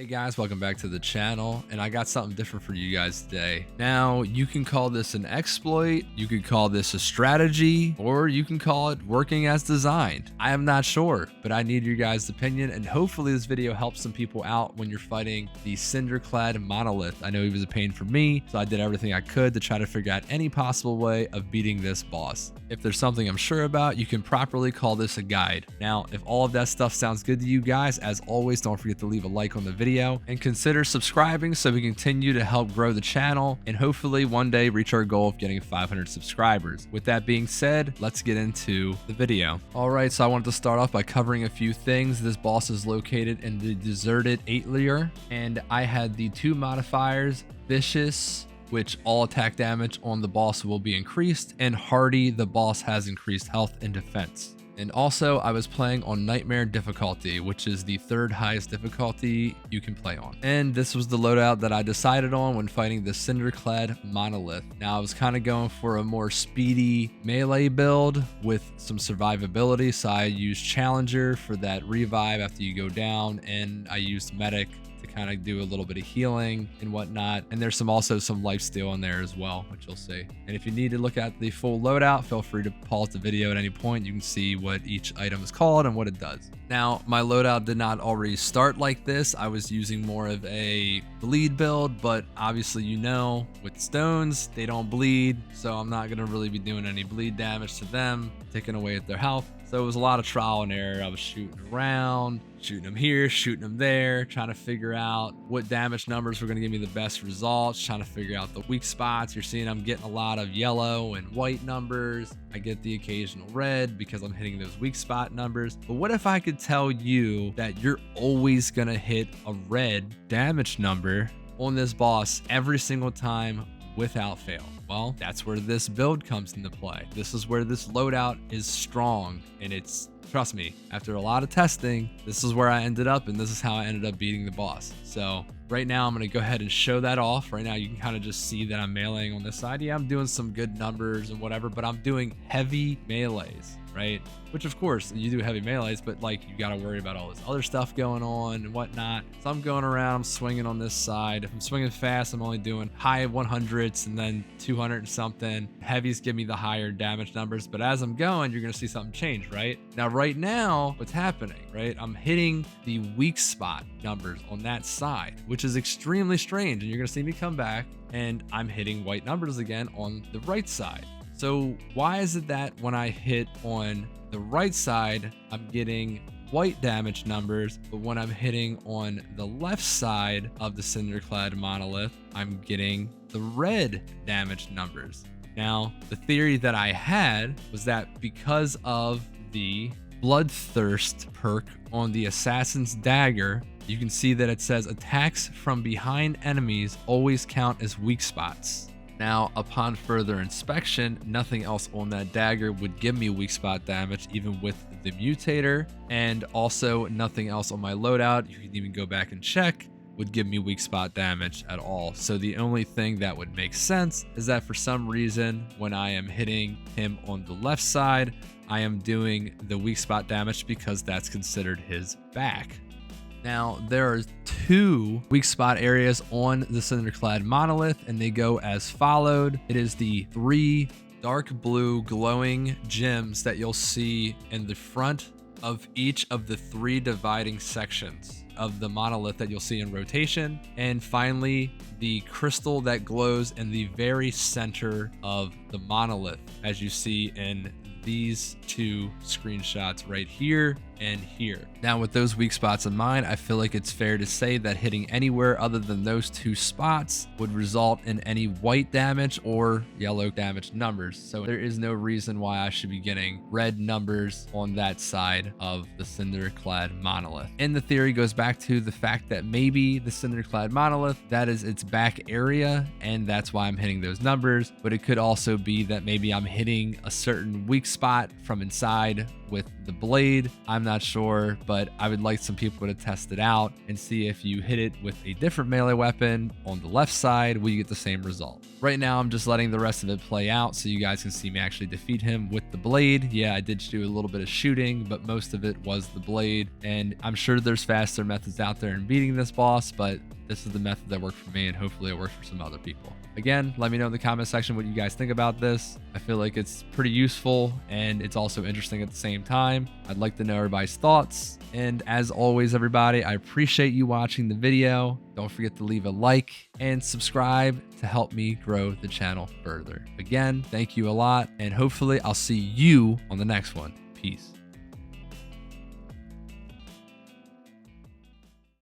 Hey guys, welcome back to the channel, and I got something different for you guys today. Now, you can call this an exploit, you could call this a strategy, or you can call it working as designed. I am not sure, but I need your guys' opinion, and hopefully this video helps some people out when you're fighting the CINDERCLAD Monolith. I know he was a pain for me, so I did everything I could to try to figure out any possible way of beating this boss. If there's something I'm sure about, you can properly call this a guide. Now, if all of that stuff sounds good to you guys, as always, don't forget to leave a like on the video and consider subscribing so we continue to help grow the channel and hopefully one day reach our goal of getting 500 subscribers. With that being said, let's get into the video. All right, so I wanted to start off by covering a few things. This boss is located in the deserted 8-layer, and I had the two modifiers, Vicious, which all attack damage on the boss will be increased, and Hardy, the boss has increased health and defense. And also, I was playing on Nightmare difficulty, which is the third highest difficulty you can play on. And this was the loadout that I decided on when fighting the CINDERCLAD Monolith. Now, I was kind of going for a more speedy melee build with some survivability, so I used Challenger for that revive after you go down, and I used Medic to kind of do a little bit of healing and whatnot. And there's also some lifesteal in there as well, which you'll see. And if you need to look at the full loadout, feel free to pause the video at any point. You can see what each item is called and what it does. Now, my loadout did not already start like this. I was using more of a bleed build, but obviously, you know, with stones, they don't bleed. So I'm not gonna really be doing any bleed damage to them, taking away at their health. So it was a lot of trial and error. I was shooting around, shooting them here, shooting them there, trying to figure out what damage numbers were going to give me the best results, trying to figure out the weak spots. You're seeing I'm getting a lot of yellow and white numbers. I get the occasional red because I'm hitting those weak spot numbers. But what if I could tell you that you're always going to hit a red damage number on this boss every single time without fail? Well, that's where this build comes into play. This is where this loadout is strong, and trust me, after a lot of testing, this is where I ended up, and this is how I ended up beating the boss. So right now, I'm going to go ahead and show that off. Right now, you can kind of just see that I'm meleeing on this side. Yeah, I'm doing some good numbers and whatever, but I'm doing heavy melees, right? Which, of course, you do heavy melees, but like you got to worry about all this other stuff going on and whatnot. So I'm going around, I'm swinging on this side. If I'm swinging fast, I'm only doing high 100s and then 200 and something. Heavies give me the higher damage numbers, but as I'm going, you're going to see something change, right? Now, right now, what's happening, right? I'm hitting the weak spot numbers on that side, which is extremely strange. And you're going to see me come back and I'm hitting white numbers again on the right side. So why is it that when I hit on the right side, I'm getting white damage numbers, but when I'm hitting on the left side of the CINDERCLAD Monolith, I'm getting the red damage numbers? Now, the theory that I had was that because of the Bloodthirst perk on the Assassin's Dagger, you can see that it says attacks from behind enemies always count as weak spots. Now, upon further inspection, nothing else on that dagger would give me weak spot damage, even with the mutator, and also nothing else on my loadout, you can even go back and check, would give me weak spot damage at all. So the only thing that would make sense is that for some reason, when I am hitting him on the left side, I am doing the weak spot damage because that's considered his back. Now, there are two weak spot areas on the CINDERCLAD Monolith, and they go as followed. It is the 3 dark blue glowing gems that you'll see in the front of each of the 3 dividing sections of the monolith that you'll see in rotation. And finally, the crystal that glows in the very center of the monolith, as you see in these 2 screenshots right here and here. Now, with those weak spots in mind, I feel like it's fair to say that hitting anywhere other than those 2 spots would result in any white damage or yellow damage numbers. So there is no reason why I should be getting red numbers on that side of the CINDERCLAD Monolith. And the theory goes back to the fact that maybe the CINDERCLAD Monolith, that is its back area, and that's why I'm hitting those numbers. But it could also be that maybe I'm hitting a certain weak spot from inside with the blade. I'm not sure, but I would like some people to test it out and see if you hit it with a different melee weapon on the left side, will you get the same result? Right now, I'm just letting the rest of it play out so you guys can see me actually defeat him with the blade. Yeah, I did do a little bit of shooting, but most of it was the blade. And I'm sure there's faster methods out there in beating this boss, but this is the method that worked for me, and hopefully it works for some other people. Again, let me know in the comment section what you guys think about this. I feel like it's pretty useful and it's also interesting at the same time. I'd like to know everybody's thoughts. And as always, everybody, I appreciate you watching the video. Don't forget to leave a like and subscribe to help me grow the channel further. Again, thank you a lot, and hopefully I'll see you on the next one. Peace.